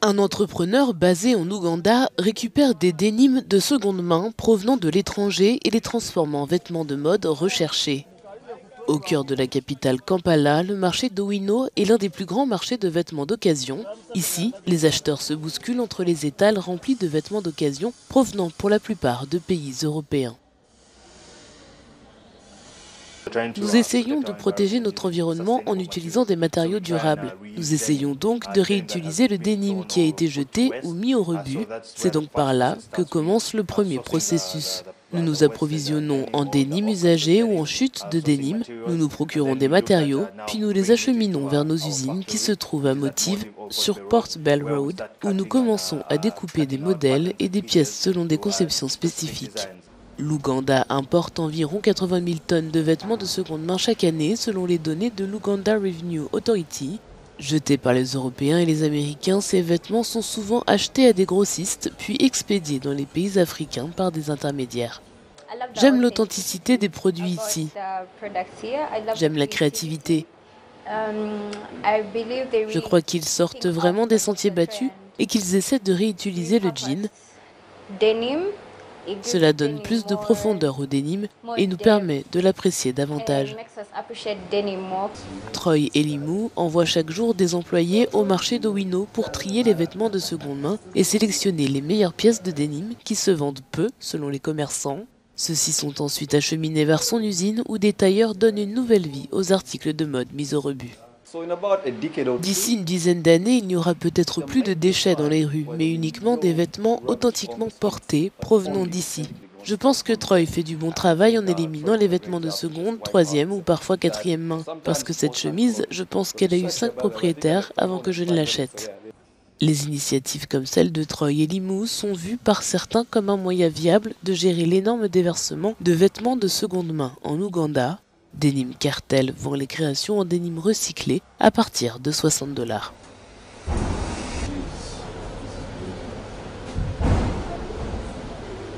Un entrepreneur basé en Ouganda récupère des dénimes de seconde main provenant de l'étranger et les transforme en vêtements de mode recherchés. Au cœur de la capitale Kampala, le marché d'Owino est l'un des plus grands marchés de vêtements d'occasion. Ici, les acheteurs se bousculent entre les étals remplis de vêtements d'occasion provenant pour la plupart de pays européens. Nous essayons de protéger notre environnement en utilisant des matériaux durables. Nous essayons donc de réutiliser le denim qui a été jeté ou mis au rebut. C'est donc par là que commence le premier processus. Nous nous approvisionnons en denim usagé ou en chute de denim. Nous nous procurons des matériaux, puis nous les acheminons vers nos usines qui se trouvent à Motive sur Port Bell Road, où nous commençons à découper des modèles et des pièces selon des conceptions spécifiques. L'Ouganda importe environ 80 000 tonnes de vêtements de seconde main chaque année selon les données de l'Uganda Revenue Authority. Jetés par les Européens et les Américains, ces vêtements sont souvent achetés à des grossistes puis expédiés dans les pays africains par des intermédiaires. J'aime l'authenticité des produits ici. J'aime la créativité. Je crois qu'ils sortent vraiment des sentiers battus et qu'ils essaient de réutiliser le jean. Cela donne plus de profondeur au denim et nous permet de l'apprécier davantage. Troy Elimu envoie chaque jour des employés au marché d'Owino pour trier les vêtements de seconde main et sélectionner les meilleures pièces de denim qui se vendent peu selon les commerçants. Ceux-ci sont ensuite acheminés vers son usine où des tailleurs donnent une nouvelle vie aux articles de mode mis au rebut. D'ici une dizaine d'années, il n'y aura peut-être plus de déchets dans les rues, mais uniquement des vêtements authentiquement portés, provenant d'ici. Je pense que Troy fait du bon travail en éliminant les vêtements de seconde, troisième ou parfois quatrième main. Parce que cette chemise, je pense qu'elle a eu 5 propriétaires avant que je ne l'achète. Les initiatives comme celle de Troy Elimu sont vues par certains comme un moyen viable de gérer l'énorme déversement de vêtements de seconde main en Ouganda. Denim Cartel vend les créations en denim recyclé à partir de $60.